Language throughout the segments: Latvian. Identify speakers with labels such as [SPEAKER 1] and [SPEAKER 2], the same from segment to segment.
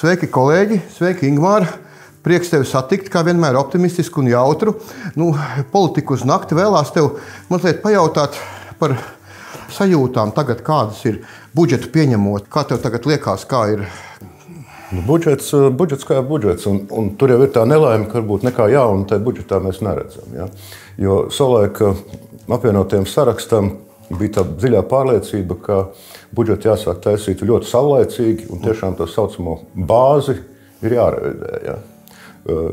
[SPEAKER 1] Sveiki, kolēģi! Sveiki, Ingmār! Prieks tevi satikt, kā vienmēr optimistisku un jautru. Politiku uz nakti vēlās tev mazliet pajautāt par sajūtām tagad, kādas ir budžetu pieņemot. Kā tev tagad liekas, kā ir?
[SPEAKER 2] Budžets kā budžets, un tur jau ir tā nelaime, ka varbūt nekā jauna tajā budžetā mēs neredzam. Ja? Jo savulaik apvienotiem sarakstam bija tā dziļā pārliecība, ka budžetu jāsāk taisīt ļoti saulaicīgi un tiešām tā saucamo bāzi ir jārevidē. Ja?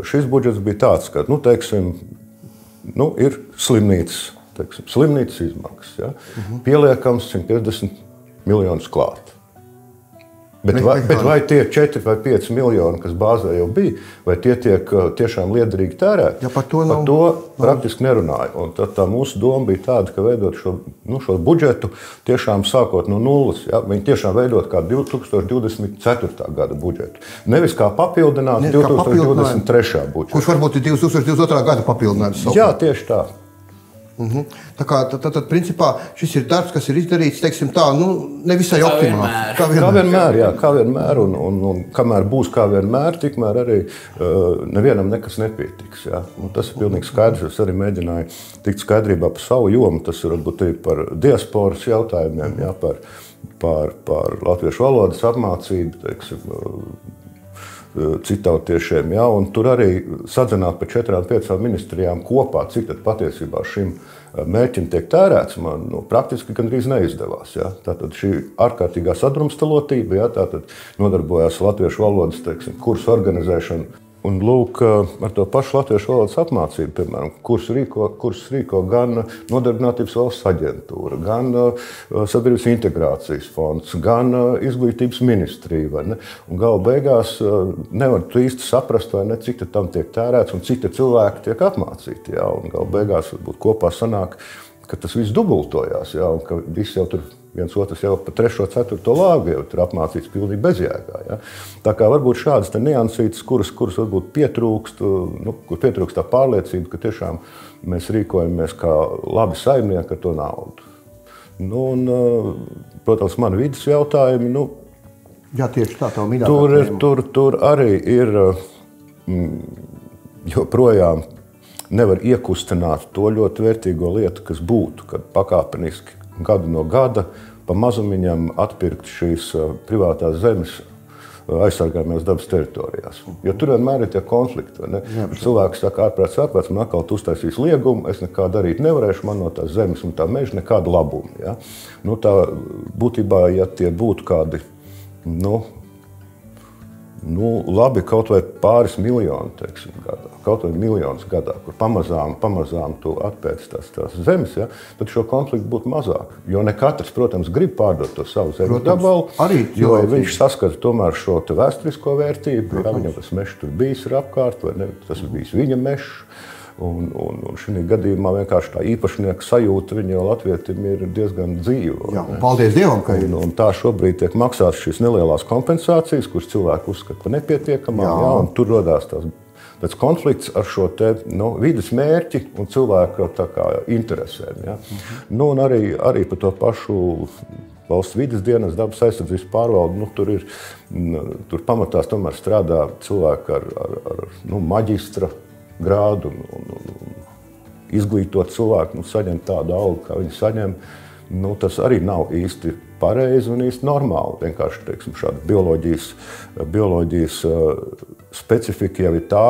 [SPEAKER 2] Šis budžets bija tāds, ka ir slimnīcas izmaksas. Ja? Pieliekams 150 miljonus klāt. Bet vai tie 4 vai 5 miljoni, kas bāzē jau bija, vai tie tiek tiešām liederīgi tērēti?
[SPEAKER 1] Ja, par to
[SPEAKER 2] praktiski nerunāja. Un tad tā mūsu doma bija tāda, ka veidot šo budžetu tiešām sākot no nulles. Ja? Viņi tiešām veidot kā 2024. gada budžetu. Nevis kā papildināt 2023. budžetu.
[SPEAKER 1] Kurš varbūt ir 2022. gada papildinājums.
[SPEAKER 2] Jā, tieši tā.
[SPEAKER 1] Tā kā tad, principā, šis ir darbs, kas ir izdarīts, teiksim tā, nevisai optimāli.
[SPEAKER 2] Kā vienmēr, un kamēr būs kā vienmēr, tikmēr arī nevienam nekas nepietiks. Ja? Tas ir pilnīgi skaidrs. Es arī mēģināju tikt skaidrībā par savu jomu. Tas ir varbūt arī par diasporas jautājumiem, ja? par latviešu valodas apmācību, teiksim, citautiešiem. Ja? Un tur arī sadzināt par 4-5 ministrijām kopā, cik tad patiesībā šim mērķim tiek tērēts, man praktiski gandrīz neizdevās. Ja? Tātad šī ārkārtīgā sadrumstalotība, ja? Tātad nodarbojās latviešu valodas, teiksim, kursu organizēšanu. Un lūk, ar to pašu latviešu valodas apmācību, piemēram, kursus rīko gan Nodarbinātības valsts aģentūra, gan Sabiedrības integrācijas fonds, gan Izglītības ministrija. Vai ne? Un gala beigās nevar tu īsti saprast, vai ne, cik tam tiek tērēts un cik cilvēki tiek apmācīti. Ja? Un gala beigās varbūt kopā sanāk, ka tas viss dubultojās, ja? Un ka viss jau tur viens otrs jau pa 3. 4. lāgu jau ir apmācīts pilnīgi bezjēgā. Ja? Tā kā varbūt šādas niansītes, kuras varbūt pietrūkst, kur pietrūkst tā pārliecība, ka tiešām mēs rīkojamies kā labi saimnieki ar to naudu. Protams, mani vidas jautājumi.
[SPEAKER 1] Jā, tieši tā, tev minētā.
[SPEAKER 2] Tur arī ir joprojām nevar iekustināt to ļoti vērtīgo lietu, kas būtu, kad pakāpeniski gadu no gada pa mazumiņam atpirkt šīs privātās zemes aizsargājumās dabas teritorijās. Jo tur vienmēr ir tie konflikti. Cilvēks saka, ārprāts, man atkal tu uztaisīs liegumu, es nekā darīt nevarēšu, man no tās zemes un tā meža nekāda labuma. Ja? Tā būtībā, ja tie būtu kādi, labi, kaut vai pāris miljoni, teiksim, gadā, kaut vai miljonus gadā, kur pamazām tu atpēc tās zemes, ja, tad šo konfliktu būtu mazāk. Jo ne katrs, protams, grib pārdot to savu zemes gabalu, jo viņš saskata tomēr šo vēsturisko vērtību, ja, viņam tas mežs tur bijis ir apkārt, vai ne, tas ir bijis viņa mežs. Un šī gadījumā vienkārši tā īpašnieka sajūta viņa jau latvietim ir diezgan dzīva.
[SPEAKER 1] Jā, paldies Dievam, ka ir.
[SPEAKER 2] Un tā šobrīd tiek maksāts šīs nelielās kompensācijas, kuras cilvēki uzskata par nepietiekamām. Jā, un tur rodās tāds konflikts ar šo vides mērķi un cilvēku interesēm. Ja. Un arī par to pašu valsts vides dienas, dabas aizsardzības pārvaldu, tur pamatās tomēr strādā cilvēki ar maģistra grādu un izglītot cilvēku, saņem tādu algu, kā viņi saņem, tas arī nav īsti pareizi un īsti normāli. Vienkārši, teiksim, šāda bioloģijas specifika jau ir tā,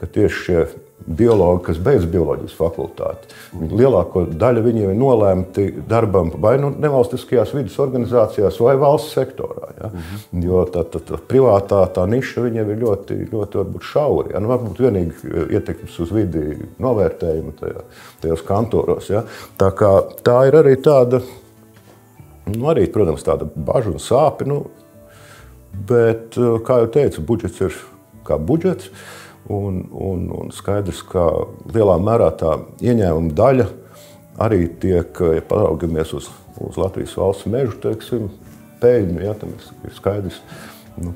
[SPEAKER 2] ka tieši šie biologi, kas beidz bioloģijas fakultāti, lielāko daļu viņiem ir nolēmti darbam vai nevalstiskajās vidas organizācijās vai valsts sektorā. Ja? Jo tā privātā tā niša viņiem ir ļoti, ļoti varbūt šauri. Ja? Varbūt vienīgi ietekmes uz vidi novērtējumu tajos kantoros. Ja? Tā ir arī tāda, arī, protams, tāda bažu un sāpi. Bet, kā jau teicu, budžets ir kā budžets. Un skaidrs, ka lielā mērā tā ieņēmuma daļa arī tiek, ja paraugamies uz Latvijas valsts mežu, teiksim, peļņu, ja, tam ir skaidrs,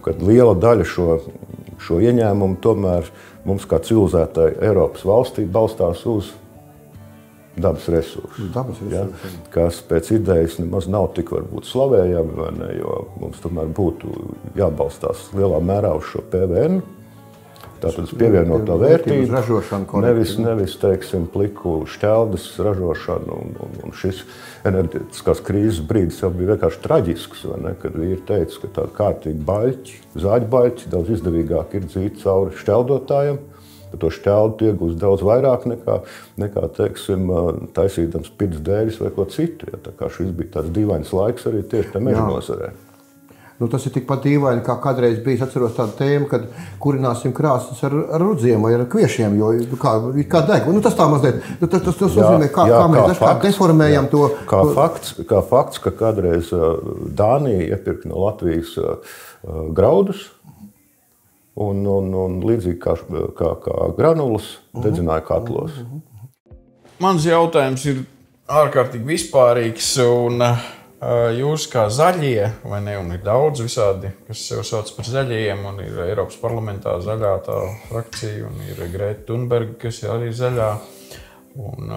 [SPEAKER 2] ka liela daļa šo ieņēmumu tomēr mums kā civilizētai Eiropas valstī balstās uz dabas resursi, ja, kas pēc idejas nemaz nav tik varbūt slavējami, vai ne, jo mums tomēr būtu jābalstās lielā mērā uz šo PVN. Tātad pievienotā vērtība, nevis teiksim, pliku šķeldes ražošanu, un šis enerģetiskās krīzes brīdis jau bija vienkārši traģisks, vai ne, kad vīri teica, ka tādi kārtīgi baļķi, zāģbaļķi daudz izdevīgāk ir dzīt cauri šķeldotājiem, ka to šķeldu iegūst daudz vairāk nekā teiksim, taisīdams pirts dēļus vai ko citu. Ja, tā kā šis bija tāds dīvains laiks arī tieši te meža nozarē.
[SPEAKER 1] Nu, tas ir tikpat dīvaini, kā kādreiz bija, atceros tādu tēmu, kad kurināsim krāsas ar rudziem vai ar kviešiem, jo kā deg. Nu, tas tā mazliet, tas nozīmē, kā mēs dažkārt deformējam to.
[SPEAKER 2] Kā fakts, ka kādreiz Dānija iepirka no Latvijas graudus, un līdzīgi kā granulas dedzināja katlos.
[SPEAKER 3] Mans jautājums ir ārkārtīgi vispārīgs, un jūs kā zaļie, vai ne, un ir daudz visādi, kas sev sauc par zaļajiem, un ir Eiropas parlamentā zaļā tā frakcija, un ir Greta Thunberga, kas ir arī zaļā. Un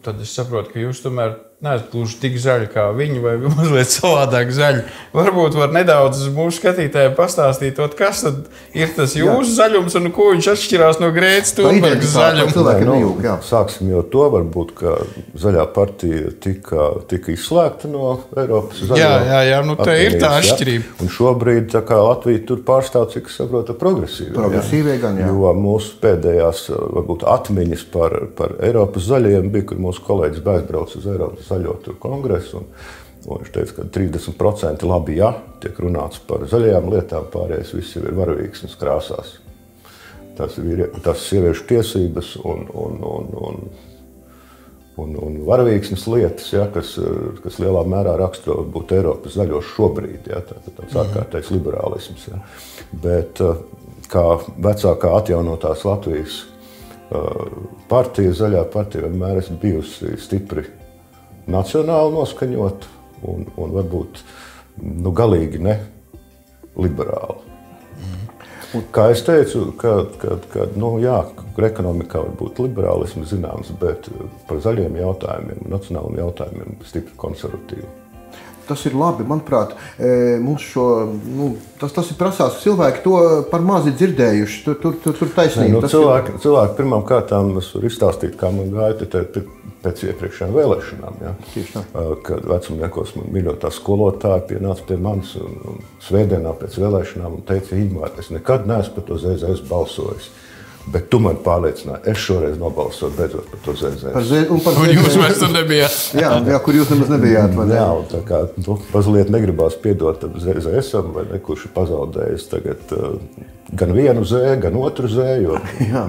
[SPEAKER 3] tad es saprotu, ka jūs tomēr neesat gluži tik zaļi kā viņi, vai mazliet savādāk zaļi. Varbūt var nedaudz mūsu skatītājiem pastāstīt, kas tad ir tas jūsu zaļums un ko viņš atšķirās no Grētas Thunbergas zaļuma.
[SPEAKER 2] Sāksim jau to, varbūt, ka zaļā partija tika izslēgta no Eiropas zaļā.
[SPEAKER 3] Jā, nu te ir tā atšķirība.
[SPEAKER 2] Un šobrīd tā kā Latvija tur pārstāv, cik es saprotu,
[SPEAKER 1] progresīvie gan, jā.
[SPEAKER 2] Jo mūsu pēdējās, varbūt, atmiņas par Eiropas zaļajiem bija, kur mūsu kolēģis aizbrauc uz Eiropas zaļo kongresu, un viņš teica, ka 30% labi, ja tiek runāts par zaļajām lietām, pārējais viss ir varavīksnes krāsās. Tas sieviešu tiesības un varavīksnes lietas, ja, kas lielā mērā raksturo būt Eiropas zaļos šobrīd, ja, tāds ārkārtais liberālisms. Ja. Bet kā vecākā atjaunotās Latvijas partija, zaļā partija vienmēr esmu bijusi stipri nacionāli noskaņot un varbūt galīgi ne liberāli. Kā es teicu, ka ekonomikā var būt liberālisms zināms, bet par zaļiem jautājumiem, nacionāliem jautājumiem stipri konservatīvi.
[SPEAKER 1] Tas ir labi, manuprāt, mums tas ir prasās, cilvēki to par mazi dzirdējuši, tur taisnība.
[SPEAKER 2] Cilvēki pirmām kārtām es varu izstāstīt, kā man gāja pēc iepriekšējām vēlēšanām. Ja? Kad vecumniekos man mīļotā skolotāja pienāca pie manis un svētdienā pēc vēlēšanām un teica, Ingmār, es nekad neesmu par to ZZS balsojis. Bet tu man pārliecināji, es šoreiz nobalsoju beidzot par to ZZS.
[SPEAKER 3] Un jūs vairs tur nebijāt.
[SPEAKER 1] Jā, kur jūs nemaz nebijāt.
[SPEAKER 2] Jā, un tā kā mazliet negribās piedot ZZS-am, vai ne, kurš ir pazaudējis tagad gan vienu zē, gan otru zē, jo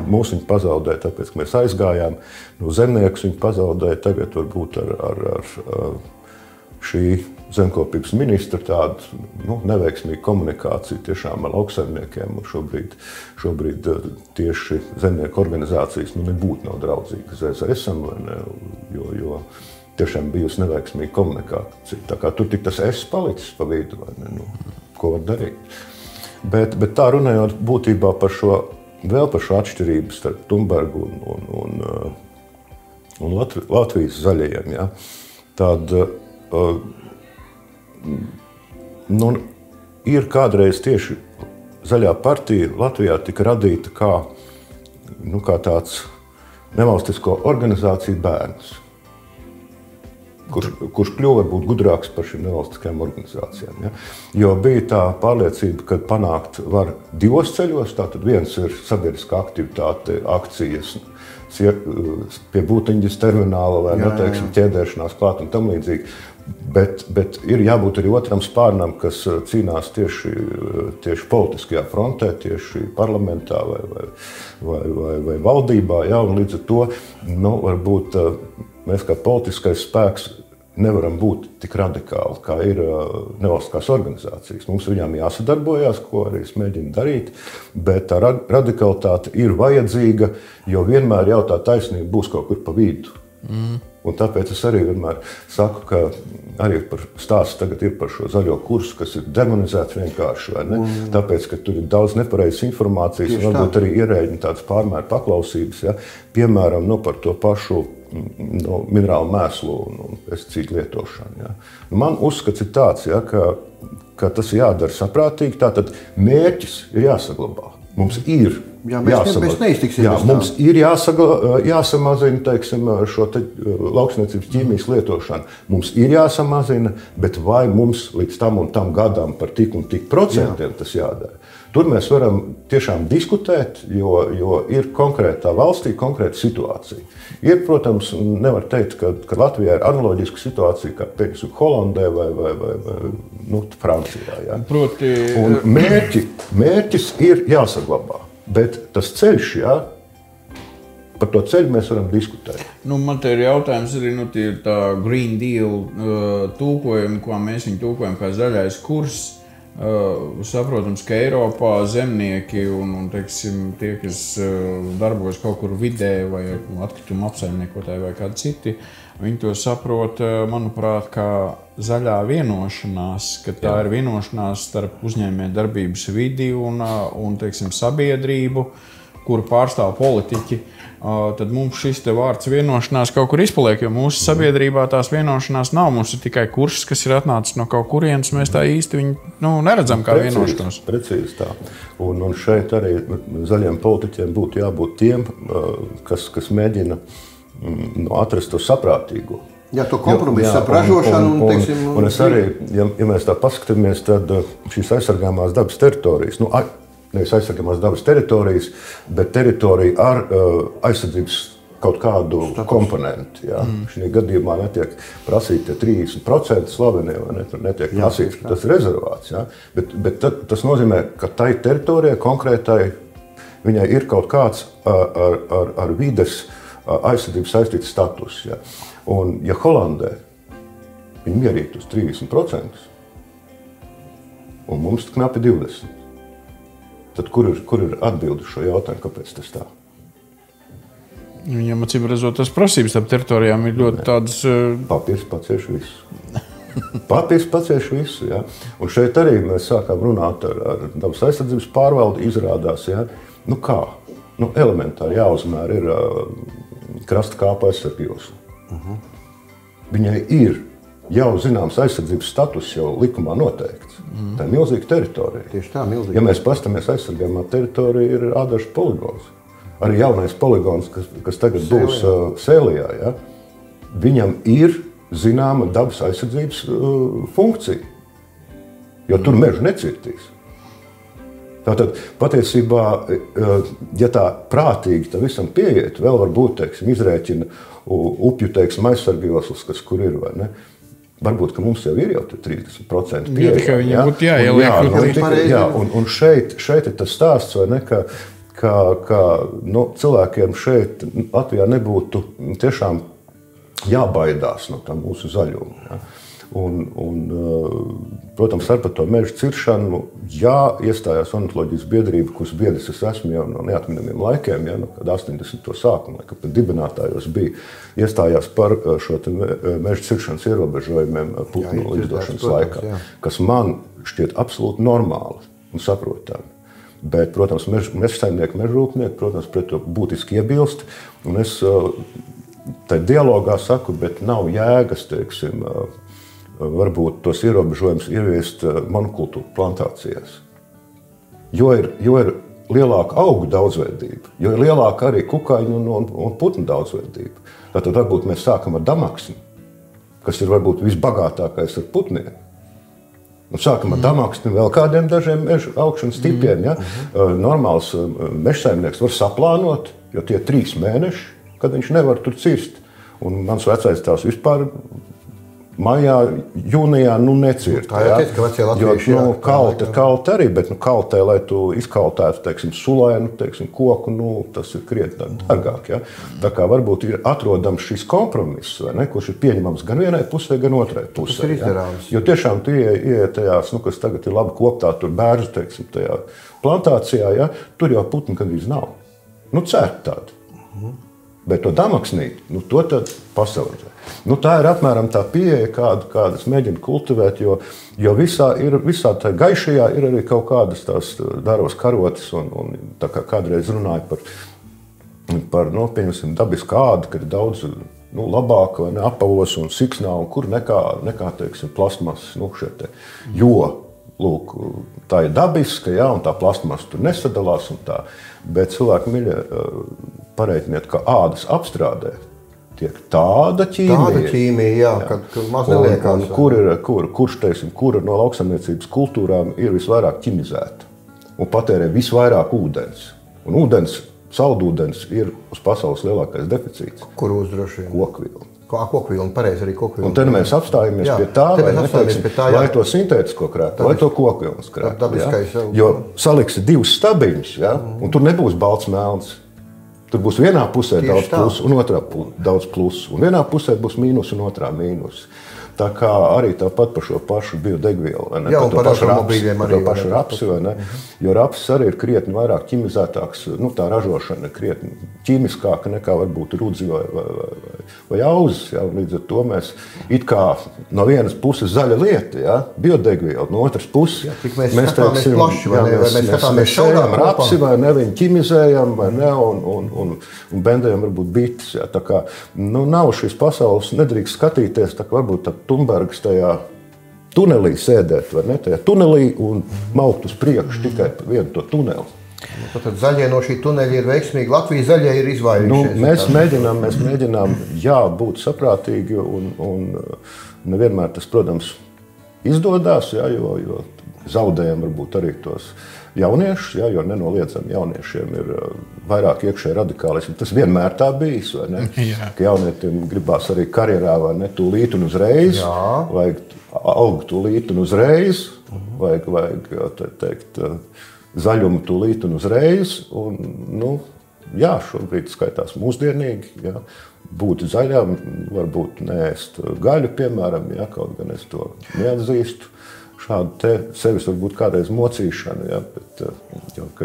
[SPEAKER 2] mūs viņi pazaudēja, tāpēc, ka mēs aizgājām. Zemniekus viņi pazaudēja tagad varbūt ar šī zemkopības ministra tādu neveiksmīgu komunikāciju tiešām ar lauksaimniekiem. Šobrīd tieši zemnieku organizācijas nebūtu nav draudzīgas ZZS-am, jo tiešām bijusi neveiksmīga komunikācija. Tā kā tur tik tas es palicis pa vidu, vai ne, ko var darīt. Bet tā runājot būtībā par šo atšķirību starp Thunbergu un Latvijas zaļajiem, ja, tad ir kādreiz tieši zaļā partija Latvijā tika radīta kā tāds nevalstisko organizāciju bērns, kurš kļuva varbūt gudrāks par šīm nevalstiskajām organizācijām. Ja? Jo bija tā pārliecība, ka panākt var divos ceļos, tātad viens ir sabiedriskā aktivitāte, akcijas, pie Būtiņģes termināla vai ķēdēšanās klāt un tam līdzīgi. Bet ir jābūt arī otram spārnam, kas cīnās tieši politiskajā frontē, tieši parlamentā vai valdībā. Ja? Un līdz ar to varbūt mēs kā politiskais spēks nevaram būt tik radikāli, kā ir nevalstiskās organizācijas. Mums viņām jāsadarbojās, ko arī es mēģinu darīt, bet tā radikalitāte ir vajadzīga, jo vienmēr jau tā taisnība būs kaut kur pa vidu. Un tāpēc es arī vienmēr saku, ka arī par stāstu tagad ir par šo zaļo kursu, kas ir demonizēts vienkārši, vai ne? Tāpēc, ka tur ir daudz nepareizas informācijas, un varbūt arī ierēģina tādas pārmēru paklausības, ja? Piemēram, par to pašu minerālu mēslu un pesticīdu lietošanu. Ja? Man uzskats ir tāds, ja, ka tas jādara saprātīgi, tātad mērķis ir jāsaglabā. Mums ir jāsamazina, teiksim, šo lauksniecības ķīmijas lietošanu. Mums ir jāsamazina, bet vai mums līdz tam un tam gadam par tik un tik procentiem tas jādara? Tur mēs varam tiešām diskutēt, jo ir konkrētā valstī konkrēta situācija. Ir, protams, nevar teikt, ka Latvijā ir analoģiska situācija, kā piemēram Holandē vai Francijā. Ja? Un mērķis ir jāsaglabā, bet tas ceļš, ja, par to ceļu mēs varam diskutēt.
[SPEAKER 3] Man te ir jautājums arī, tie ir tā Green Deal tūkojumi, ko mēs viņu tūkojam kā zaļais kurs. Saprotams, ka Eiropā zemnieki un teiksim, tie, kas darbojas kaut kur vidē vai atkritumu apsaimniekotāji vai kādi citi, viņi to saprot, manuprāt, kā zaļā vienošanās, ka tā ir vienošanās starp uzņēmējdarbības vidi un teiksim, sabiedrību, kuru pārstāv politiķi. Tad mums šis te vārds vienošanās kaut kur izpaliek, jo mūsu sabiedrībā tās vienošanās nav. Mums ir tikai kurs, kas ir atnācis no kaut kurienes, mēs tā īsti viņu neredzam kā vienošanos.
[SPEAKER 2] Precīzi tā. Un šeit arī zaļiem politiķiem būtu jābūt tiem, kas mēģina atrast to saprātīgo.
[SPEAKER 1] Jā, to kompromisu ap ražošanu.
[SPEAKER 2] Un es arī, ja mēs tā paskatāmies, tad šīs aizsargājumās dabas teritorijas, nevis aizsargājumās dabas teritorijas, bet teritorija ar aizsardzības kaut kādu komponentu. Ja. Šī gadījumā netiek prasīti 30% Slovenijā, vai netiek prasīts, ka tas ir rezervāts. Ja. Bet tas nozīmē, ka tai teritorijai konkrētai viņai ir kaut kāds ar vides aizsardzības saistīts status. Ja. Un ja Holandē viņi mierīt uz 30%, un mums knapi 20%, tad kur ir atbildi šo jautājumu, kāpēc tas tā?
[SPEAKER 3] Viņam acīm redzot, tas prasības ap teritorijām ir ļoti tādas...
[SPEAKER 2] Papīrs pacieš visu. Papīrs pacieš visu, ja. Un šeit arī mēs sākām runāt ar dabas aizsardzības pārvaldi, izrādās, ja. Kā? Elementāri jāuzmēr ir krasta kāpa aizsargījos. Viņai ir jau zināms aizsardzības status jau likumā noteikts. Tā ir milzīga teritorija.
[SPEAKER 1] Tieši tā, milzīga.
[SPEAKER 2] Ja mēs pastamies aizsargājumā teritorija, ir Ādažu poligons. Arī jaunais poligons, kas tagad būs Sēlijā, ja, viņam ir zināma dabas aizsardzības funkcija, jo tur mežu necirtīs. Tātad patiesībā, ja tā prātīgi tam visam pieiet, vēl var būt, teiksim, izrēķina upju, teiksim, aizsargījoslas, kas kur ir, vai ne? Varbūt, ka mums jau ir jau 30% pieeja.
[SPEAKER 3] Tikai viņam būtu jāieliek.
[SPEAKER 2] Un šeit ir tas stāsts, vai ne, ka cilvēkiem šeit Latvijā nebūtu tiešām jābaidās no tā mūsu zaļuma. Ja. Protams, ar par to mežu ciršanu, iestājās ornitoloģijas biedrība, kuras biedrs es esmu jau no neatminamiem laikiem, ja, kad 80. sākumā, kad pat dibinātājos bija, iestājās par šo mežu ciršanas ierobežojumiem putnu lidošanas laikā, kas man šķiet absolūti normāli un saprotami. Bet, protams, mežsaimnieki, mežrūpnieki, protams, pret to būtiski iebilst, un es tai dialogā saku, bet nav jēgas, teiksim, varbūt tos ierobežojumus ieviest monokultūru plantācijās. Jo ir lielāka augu daudzveidība, jo ir lielāka arī kukaiņu un putnu daudzveidība. Tātad varbūt mēs sākam ar damaksni, kas ir varbūt visbagātākais ar putniem. Un sākam ar damaksni vēl kādiem dažiem mežu augšanas tipiem. Ja? Normāls mežsaimnieks var saplānot, jo tie 3 mēneši, kad viņš nevar tur cirst. Un mans vecais tās vispār maijā, jūnijā necirta.
[SPEAKER 1] Tā jau teica, ka vecie latvieši
[SPEAKER 2] kalte arī, bet kaltē, lai tu izkaltētu, teiksim, sulainu, teiksim, koku, tas ir krietni dārgāk. Ja? Tā kā varbūt ir atrodams šis kompromiss, vai ne, kurš ir pieņemams gan vienai pusē, gan otrai pusē.
[SPEAKER 1] Tas ir izdarāms.
[SPEAKER 2] Ja? Jo tiešām tu ieiet tajās, kas tagad ir labi koptā, tur bērzu, teiksim, tajā plantācijā, ja? Tur jau putni gandrīz nav. Cērt tādu. Bet to damaksnīt, to tad pasaudzē. Tā ir apmēram tā pieeja, kādu es mēģinu kultivēt, jo visā tā gaišajā ir arī kaut kādas tās daros karotes, un tā kā kādreiz runāju par pieņemsim, dabisku ādu, kad ir daudz labāk vai ne, apavos un siksnā, un kur nekā teiksim, plasmas, jo, lūk, tā ir dabiska, jā, un tā plasmas tur nesadalās, un tā, bet cilvēki mīļi pareitiniet, ka ādas apstrādē tiek tāda ķīmija,
[SPEAKER 1] jā, kad maz neliekās.
[SPEAKER 2] Kura no lauksaimniecības kultūrām ir visvairāk ķimizēta un patērē visvairāk ūdens. Un ūdens, saldūdens ir uz pasaules lielākais deficīts.
[SPEAKER 1] Kur droši vien?
[SPEAKER 2] Kokvilna.
[SPEAKER 1] Kokvilna, pareizi arī kokvilna.
[SPEAKER 2] Un te mēs apstājamies pie tā, vai to sintētisko krētu, vai to kokvilnas krētu. Jo saliksi divus stabiņus, un tur nebūs balts melns. Tur būs vienā pusē daudz plusu un otrā daudz plusu. Un vienā pusē būs mīnus un otrā mīnus. Tā kā arī tāpat par šo pašu biodegvielu, vai ne?
[SPEAKER 1] Jā, un par automobīļiem arī.
[SPEAKER 2] Par pašu rapsi, vai ne? Jo rapsis arī ir krietni vairāk ķimizētāks, tā ražošana ir krietni ķīmiskāka nekā varbūt rudzi vai auzas. Jā, līdz ar to mēs it kā no vienas puses zaļa lieta, jā, biodegviela, no otras puses.
[SPEAKER 1] Jā, mēs skatāmies plaši, vai ne? Vai mēs skatāmies šaurāk
[SPEAKER 2] rapsi, vai ne, viņi ķimizējam, vai ne, un bendējam varbūt bites, jā. Tā kā, nav šīs pasaules, nedrīkst skatīties, tā kā varbūt tā Tumbergas tajā tunelī sēdēt, vai ne, tajā tunelī un maukt uz priekšu tikai vienu to tuneli.
[SPEAKER 1] Tad zaļie no šī tuneļa ir veiksmīgi, Latvijas zaļie ir izvairījušies.
[SPEAKER 2] Mēs mēģinām, būt saprātīgi un nevienmēr tas, protams, izdodās, jā, jo zaudējam varbūt arī tos jauniešus, jā, jo nenoliedzami jauniešiem ir vairāk iekšēji radikālismi. Tas vienmēr tā bijis, vai ne? Ka jaunietiem gribās arī karjerā, vai ne, tūlīt un uzreiz, vajag augt tūlīt un uzreiz, vajag teikt, zaļumu tūlīt un uzreiz, un, šobrīd skaitās mūsdienīgi, jā, būt zaļām, varbūt neēst gaļu, piemēram, jā, kaut gan es to neatzīstu. Šādu te sevis varbūt kādreiz mocīšanu, ja, bet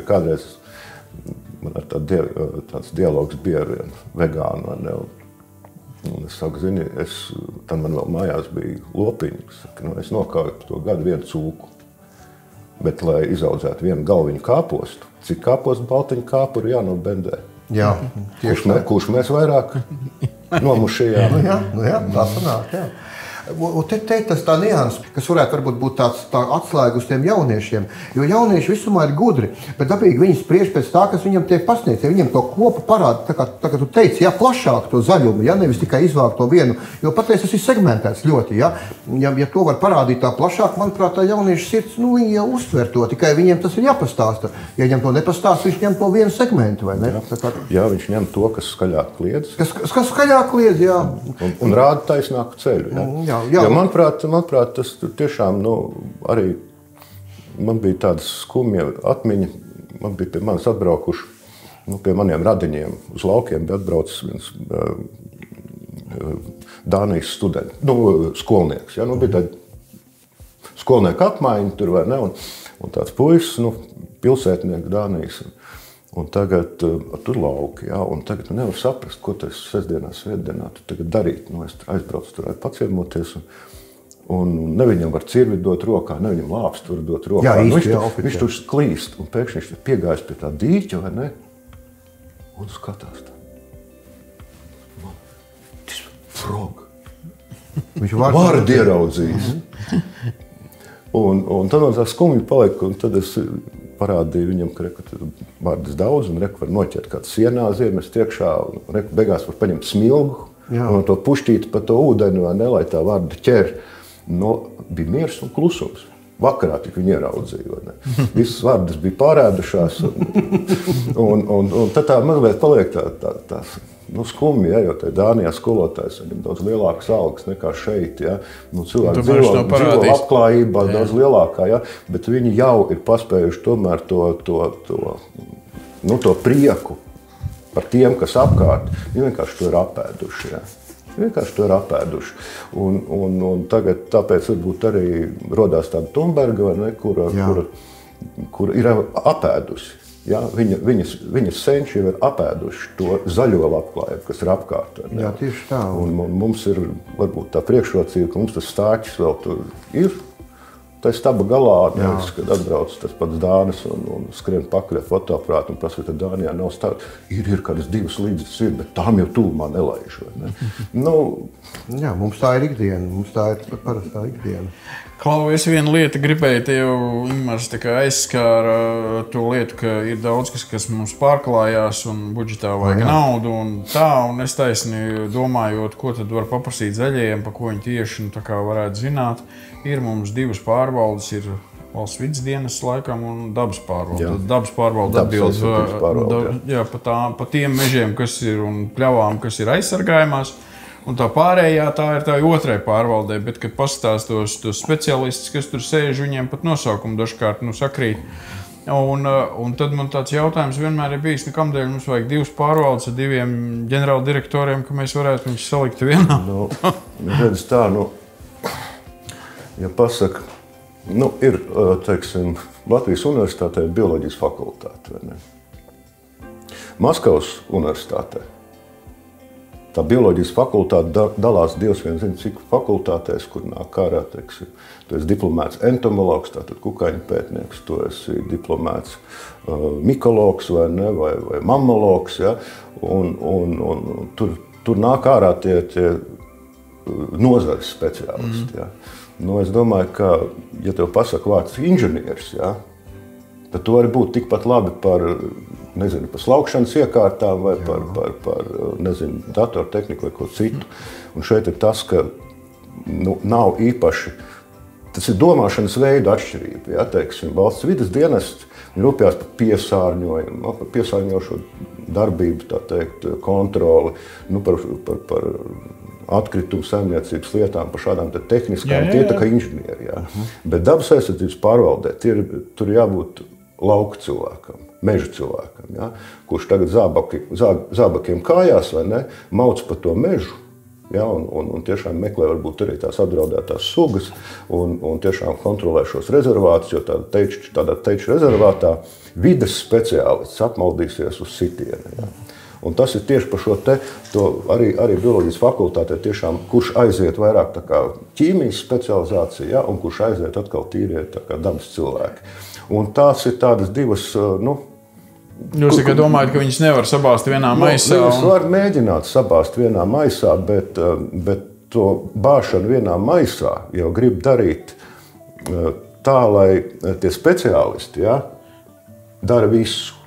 [SPEAKER 2] kādreiz man ar tāds dialogs bija ar vegānu, ne, un es saku, zini, tad man vēl mājās bija lopiņi, es nokauju to gadu vienu cūku, bet, lai izaudzētu vienu galviņu kāpostu, cik kāpostu baltiņu kāpuru jānobendē?
[SPEAKER 1] Jā,
[SPEAKER 2] kurš mēs vairāk nomušījām?
[SPEAKER 1] Jā, tā sanāk, jā. Un te tas tā nianses, kas varētu varbūt būt tā atslēga uz tiem jauniešiem, jo jaunieši visumā ir gudri, bet dabīgi viņi spriež pēc tā, kas viņam tiek pasniegts, ja viņam to kopu parāda, tā kā tu teici, jā, plašāk to zaļumu, jā, nevis tikai izvākt to vienu, jo patreiz tas ir segmentēts ļoti, jā, ja to var parādīt tā plašāk, manuprāt, tā jauniešu sirds, viņi jau uztver to, tikai viņiem tas ir jāpastāsta, ja viņam to nepastāsta, viņš ņem to vienu segmentu, vai ne?
[SPEAKER 2] Jā, viņš ņem to, kas skaļāk kliedz.
[SPEAKER 1] Kas skaļāk kliedz, jā.
[SPEAKER 2] Un rāda taisnāku ceļu, jā. Jo, manuprāt, tas tiešām, arī man bija tādas skumja atmiņa, man bija pie manis atbraukuši, pie maniem radiņiem uz laukiem bija atbraucis viens Dānijas students, skolnieks, jā, bija tāda skolnieku apmaiņa tur, vai ne, un tāds puisis, pilsētnieks Dānijas, un tagad tur lauki, jā, un tagad nevar saprast, ko tas sestdienā, svētdienā tu tagad darīt. Es aizbraucu tur paciemoties, un ne viņam var cirvi dot rokā, ne viņam lāpstu var dot rokā.
[SPEAKER 1] Jā,
[SPEAKER 2] viņš tur klīst, un pēkšņi viņš piegājis pie tā dīķa, vai ne? Un skatās tā. Tas frog.
[SPEAKER 1] Viņš
[SPEAKER 2] vārdu ieraudzījis. Un tad man tā skumji palika, un tad es parādīju viņam, ka vārdas daudz, un var noķert kādu sienā ziemest iekšā, un beigās var paņemt smilgu, un to pušķīt pa to ūdeni, vai ne, lai tā vārda ķer. Bija miers un klusums. Vakarā tik viņi ieraudzīja, vai ne. Visas vārdas bija pārēdušās, un tad tā mazliet paliek tā skumji, ja, jo tā Dānijā skolotājs viņam daudz lielākas algas nekā šeit, ja. Cilvēki dzīvo labklājībā daudz lielākā, ja, bet viņi jau ir paspējuši tomēr to prieku par tiem, kas apkārt, viņi vienkārši to ir apēduši, ja. Un tagad tāpēc varbūt arī rodās tāda Tumberga, vai ne, kura ir apēdusi. Ja, viņas senči jau ir apēduši to zaļo labklājību, kas ir apkārt.
[SPEAKER 1] Jā, tieši tā.
[SPEAKER 2] Un mums ir varbūt tā priekšrocība, ka mums tas stāķis vēl tur ir. Tā ir staba galā, nevis, kad atbrauc tas pats Dānis un skrien pakaļ ar fotoaparātu un prasa, vai tad Dānijā nav stāvi. Ir kādas 2 līdzes ir, bet tām jau tūmā nelaiž. Ne?
[SPEAKER 1] Jā, mums tā ir ikdiena. Mums tā ir parastā ikdiena.
[SPEAKER 3] Klau, es vienu lietu gribēju, tev, Ingmārs, aizskāra to lietu, ka ir daudz, kas mums pārklājās un budžetā vajag naudu un tā. Un es taisni domājot, ko tad var paprasīt zaļajiem, pa ko viņi tieši varētu zināt. Ir mums 2 pārvaldes, ir valsts vides dienas laikam un dabas pārvalde. Dabas pārvalde atbild pa tiem mežiem, kas ir un pļavām, kas ir aizsargājumās. Un tā pārējā tā ir tā otrai pārvaldē, bet, kad pastāst tos speciālistus, kas tur sēž, viņiem pat nosaukumu dažkārt sakrīt. Un tad man tāds jautājums vienmēr ir bijis, kamdēļ mums vajag 2 pārvaldes ar 2 ģenerāla direktoriem, ka mēs varētu viņus salikt vienā.
[SPEAKER 2] Redz tā, ja pasaka, ir, teiksim, Latvijas universitātē bioloģijas fakultāte, vai ne? Maskavas universitātē. Tā bioloģijas fakultāte dalās Dievs vien zina, cik fakultātēs, kur nāk ārā, teiksim, tu esi diplomēts entomologs, tātad kukaiņu pētnieks, tu esi diplomēts mikologs vai mammologs, ja? un tur nāk ārā tie nozares speciālisti. Ja? Es domāju, ka, ja tev pasaka vārds inženieris, ja? Tad tu vari būt tikpat labi par slaukšanas iekārtām vai par datortehniku vai ko citu. Un šeit ir tas, ka nav īpaši, tas ir domāšanas veidu atšķirība. Ja, teiksim, valsts vides dienests rūpējās par piesārņojumu, par piesārņojošo darbību, tā teikt, kontroli, par atkritumu saimniecības lietām, par šādām tehniskām, tie tā kā inženieri. Ja. Bet dabas aizsardzības pārvaldē tur jābūt lauka cilvēkam, meža cilvēkam, ja, kurš tagad zābakiem kājās vai ne, mauc pa to mežu, ja, un tiešām meklē varbūt arī tās apdraudētās sugas un tiešām kontrolē šos rezervātus, jo tādā teiču rezervātā vides speciālists apmaldīsies uz sitienu. Ja. Un tas ir tieši par šo arī bioloģijas fakultātē, tiešām, kurš aiziet vairāk tā kā ķīmijas specializācija, ja, un kurš aiziet atkal tīrie tā kā dabas cilvēki. Un tās ir tādas 2,
[SPEAKER 3] Jūs tikai domājat, ka viņas nevar sabāzt vienā maisā?
[SPEAKER 2] Viņas var mēģināt sabāzt vienā maisā, bet to bāšanu vienā maisā jau grib darīt tā, lai tie speciālisti, ja, dara visu.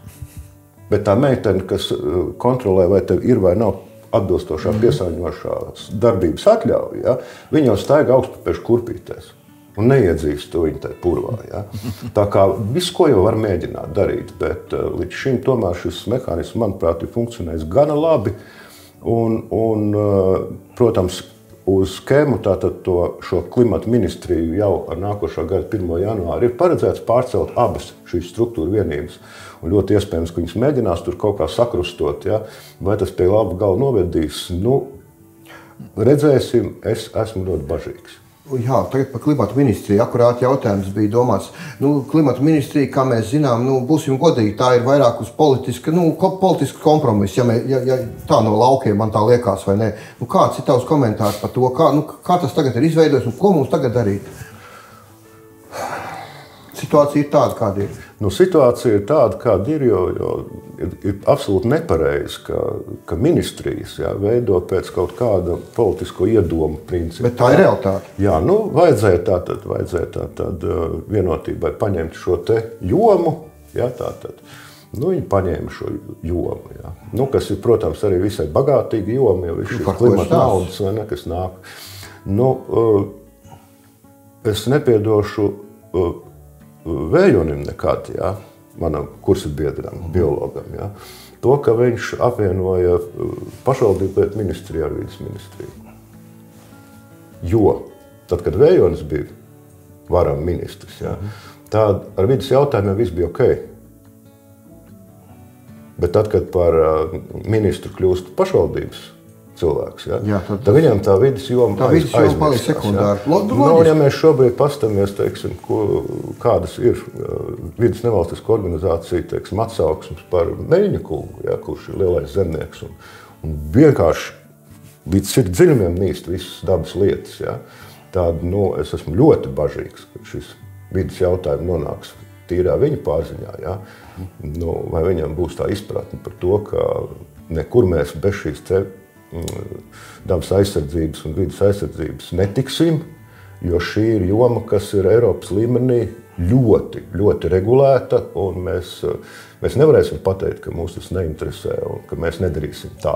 [SPEAKER 2] Bet tā meitene, kas kontrolē, vai tev ir vai nav atbilstošā piesārņojošās darbības atļauja, ja, viņa jau staigā augstupēšu kurpītēs un neiedzīst to viņa purvā. Ja. Tā kā visu, ko jau var mēģināt darīt, bet līdz šim tomēr šis mehānisms, manuprāt, ir funkcionējis gana labi. Un protams, uz KEMU, tātad šo klimata ministriju jau ar nākošā gada 1. janvāri ir paredzēts pārcelt abas šīs struktūra vienības. Un ļoti iespējams, ka viņas mēģinās tur kaut kā sakrustot, ja? Vai tas pie laba gala novedīs. Redzēsim, es esmu ļoti bažīgs.
[SPEAKER 1] Jā, tagad par klimata ministriju. Akurāt jautājums bija domāts. Klimata ministrija, kā mēs zinām, būsim godīgi, tā ir vairāk uz politiska kompromisu, ja tā no laukiem man tā liekas, vai ne. Kāds ir tavs komentārs par to, kā tas tagad ir izveidojis un ko mums tagad darīt? Situācija ir tāda, kāda ir.
[SPEAKER 2] Situācija ir tāda, kāda ir, jo ir absolūti nepareizi, ka ministrijas veido pēc kaut kāda politisko iedomu principu.
[SPEAKER 1] Bet tā ir realitāte.
[SPEAKER 2] Jā, vajadzēja tātad vienotībai paņemt šo te jomu, tātad. Viņi paņēma šo jomu, kas ir, protams, arī visai bagātīga joma, jo viss šis klimata naudas, vai ne, kas nāk. Es nepiedošu Vējonim nekad, manam kursabiedram, biologam, to, ka viņš apvienoja pašvaldību, bet ministriju ar vides ministriju. Jo tad, kad Vējonis bija varam ministrs, tad ar vides jautājumiem viss bija ok. Bet tad, kad par ministru kļūst pašvaldības cilvēks. Ja?
[SPEAKER 1] Jā,
[SPEAKER 2] tad viņam tā vidas joma
[SPEAKER 1] paliek sekundāra.
[SPEAKER 2] Ja mēs šobrīd paskatāmies, teiksim, kādas ir vidas nevalstisko organizāciju, teiksim, atsauksmes par Meļņa kungu, ja, kurš ir lielais zemnieks un vienkārši līdz sirds dziļumiem nīst visas dabas lietas. Ja? Tāda, es esmu ļoti bažīgs, ka šis vidas jautājums nonāks tīrā viņa pārziņā. Ja? Vai viņam būs tā izpratne par to, ka nekur mēs bez šīs dabas aizsardzības un vidas aizsardzības netiksim, jo šī ir joma, kas ir Eiropas līmenī ļoti, ļoti regulēta, un mēs nevarēsim pateikt, ka mūs tas neinteresē un ka mēs nedarīsim tā.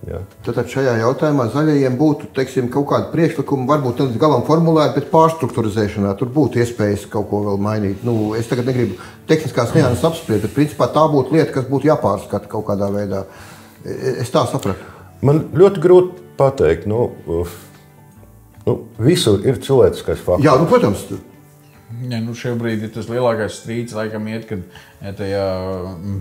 [SPEAKER 2] Ja?
[SPEAKER 1] Tad šajā jautājumā zaļajiem būtu, teiksim, kaut kāda priekšlikuma, varbūt līdz galam formulēt, bet pārstrukturizēšanā tur būtu iespējas kaut ko vēl mainīt. Es tagad negribu tehniskās nianses apspriest, bet principā tā būtu lieta, kas būtu jāpārskata kaut kādā veidā. Es tā sapratu.
[SPEAKER 2] Man ļoti grūti pateikt, visur ir cilvēciskais faktors.
[SPEAKER 1] Jā, protams.
[SPEAKER 3] Ja, šobrīd ir tas lielākais strīds, laikam, kad tajā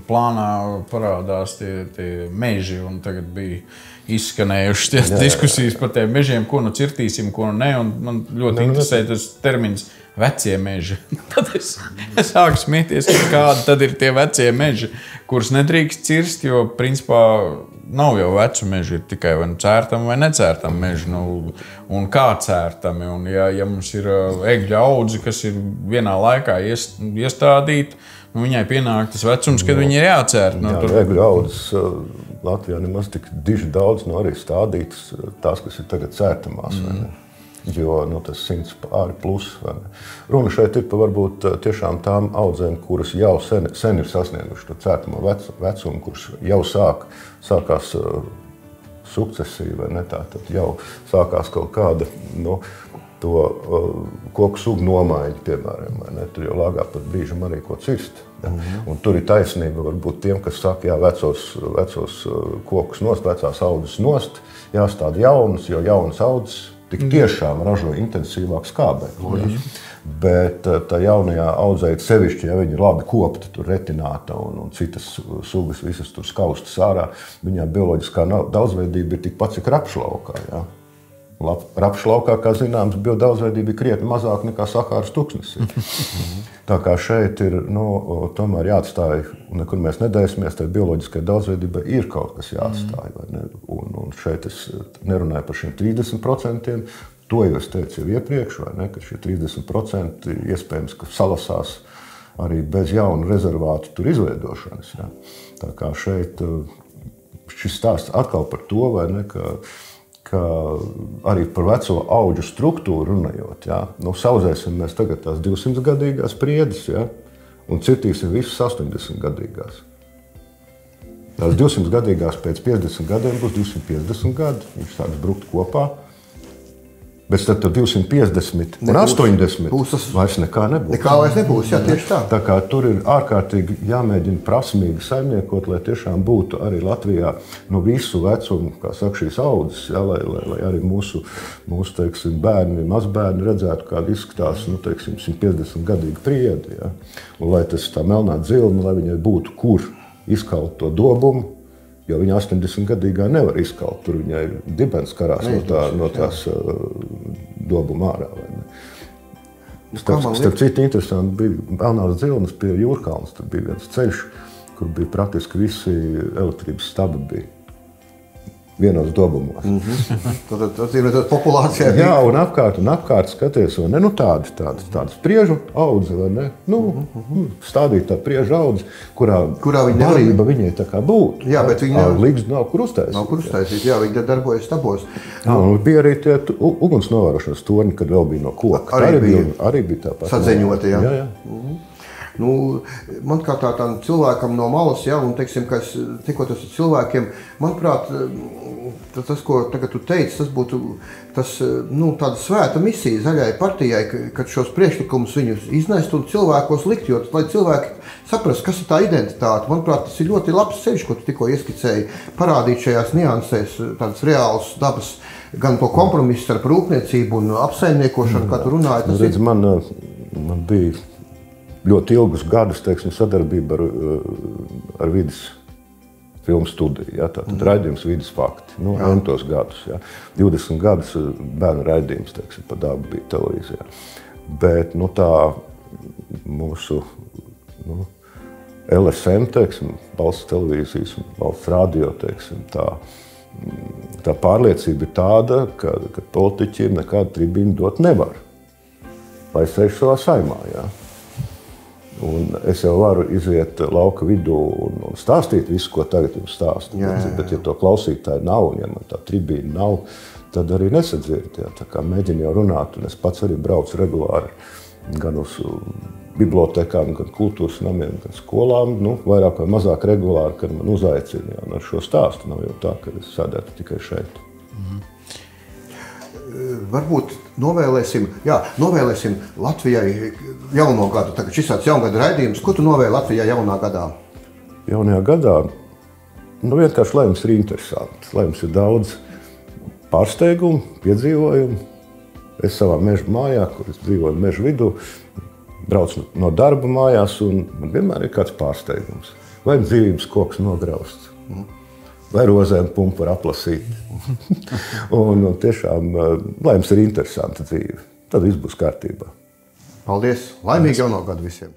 [SPEAKER 3] plānā parādās tie meži, un tagad bija izskanējušas diskusijas par tiem mežiem, ko cirtīsim, ko ne. Man ļoti interesē tas termins vecie meži. Tad es sāku smieties, kādi tad ir tie vecie meži, kurus nedrīkst cirst, jo principā nav jau vecu meži, ir tikai vai cērtami vai necērtami meži, un kā cērtami. Un ja mums ir egļu audzi, kas ir vienā laikā iestādīti, viņai pienāk tas vecums, kad viņi ir jācērt.
[SPEAKER 2] Egļu audzes Latvijā nemaz tik diži daudz arī stādītas, tās, kas ir tagad cērtamās. Jo tas 100 pāri plus. Runa šeit ir par varbūt tiešām tām audzēm, kuras jau sen ir sasnieguši to cērtamo vecumu, kurš jau sākās sukcesija, vai ne tā, tad jau sākās kaut kāda to koku sugu nomaiņa, piemēram, vai ne, tur jau lāgā pat brīžam arī ko cirst. Ja? Un tur ir taisnība varbūt tiem, kas saka, vecos kokus nost, vecās audzes nost, jāstāda jaunas, jo jaunas audzes tik tiešām ražo intensīvāk skābekli. Ja? Bet tā jaunajā audzē sevišķi, ja viņi ir labi kopta, tur retināta un citas sugas visas tur skaustas ārā, viņā bioloģiskā daudzveidība ir tikpat, cik rapšlaukā. Ja? Rapšlaukā, kā zināms, biodaudzveidība ir krietni mazāk nekā Sahāras tuksnesī. Tā kā šeit ir tomēr jāatstāj, un nekur mēs nedēsimies, tad bioloģiskai daudzveidībai ir kaut kas jāatstāj. Vai ne? Un šeit es nerunāju par šiem 30%, to jau es teicu jau iepriekš, vai ne, ka šie 30% iespējams, ka salasās arī bez jaunu rezervātu tur izveidošanas. Ja? Tā kā šeit šis stāsts atkal par to, vai ne, ka arī par veco audžu struktūru runājot. Ja? Sauzēsim mēs tagad tās 200-gadīgās priedes, ja? Un cirtīsim visas 80-gadīgās. Tās 200-gadīgās pēc 50 gadiem būs 250 gadi, viņš sāks brukt kopā. Bet tad 250 un 80 vairs nekā nebūs.
[SPEAKER 1] Nekā vairs nebūs, jā, tieši tā.
[SPEAKER 2] Tā kā tur ir ārkārtīgi jāmēģina prasmīgi saimniekot, lai tiešām būtu arī Latvijā visu vecumu, kā saka, šīs audzes, ja, lai arī mūsu teiksim, bērni, mazbērni redzētu, kāda izskatās 150-gadīga priede. Ja. Un lai tas tā melnā dzilna, lai viņai būtu kur izkaut to dobumu, jo viņa 80-gadīgā nevar izkaut. Tur viņai ir dibens karās no tās dobuma ārā. Starp citu interesanti bija Melnās dzilnas pie Jūrkalnas. Tur bija viens ceļš, kur bija praktiski visi elektrības stabi bija vienos dobumos.
[SPEAKER 1] Tas ir populācijā.
[SPEAKER 2] Jā, un apkārt skaties, vai ne? Tāda spriežu audze, vai ne? Stādīt tā priežu audze, kurā barība viņai tā kā būtu.
[SPEAKER 1] Jā, bet viņa
[SPEAKER 2] līgs nav kur uztaisīt.
[SPEAKER 1] Nav kur uztaisīt, jā, viņi darbojas stabos.
[SPEAKER 2] Un bija arī tie uguns novērošanas torņi, kad vēl bija no koka. Arī bija tāpat.
[SPEAKER 1] Sadzeņoti, jā. Man kā tādam cilvēkam no malas, ja, un teiksim, ka es tikotos ar cilvēkiem, manuprāt, tas, ko tagad tu teici, tas būtu tāda svēta misija zaļajai partijai, kad šos priekšlikumus viņus iznest un cilvēkos likt, jo lai cilvēki saprast, kas ir tā identitāte. Manuprāt, tas ir ļoti labs ceļš, ko tu tikko ieskicēji, parādīt šajās niansēs tādas reālas dabas, gan to kompromisu ar rūpniecību un apsaimniekošanu, kā tu runāji.
[SPEAKER 2] Man bija ļoti ilgus gadus, teiksim, sadarbība ar vides filmu studiju. Ja? Tātad raidījums Vides fakti. Entos gadus. Ja? 20 gadus bērnu raidījums, teiksim, pa dabu bija televīzijā. Bet tā mūsu LSM, teiksim, valsts televīzijas un valsts radio, teiksim, tā pārliecība ir tāda, ka politiķiem nekādu tribīnu dot nevar, lai sēž savā saimā. Ja? Un es jau varu iziet lauka vidū un stāstīt visu, ko tagad jums stāstu. Bet, ja to klausītāji nav, un ja man tā tribīna nav, tad arī nesadzird. Ja? Tā kā mēģinu jau runāt, un es pats arī braucu regulāri gan uz bibliotekām, gan kultūras namiem, gan skolām, vairāk vai mazāk regulāri, kad man uzaicina. Ja? Un ar šo stāstu nav jau tā, ka es sēdētu tikai šeit.
[SPEAKER 1] Varbūt novēlēsim Latvijai jauno gadu. Tagad šis tāds jaungada raidījums. Ko tu novēli Latvijai jaunā gadā?
[SPEAKER 2] Jaunajā gadā? Vienkārši, lai jums ir interesanti. Lai jums ir daudz pārsteigumu, piedzīvojumu. Es savā meža mājā, kur es dzīvoju meža vidū, braucu no darba mājās, un man vienmēr ir kāds pārsteigums. Vai dzīvības koks nograusts, vai rozēm pumpura aplasīt. un tiešām, lai jums ir interesanta dzīve, tad viss būs kārtībā.
[SPEAKER 1] Paldies! Laimīgu jauno gadu visiem!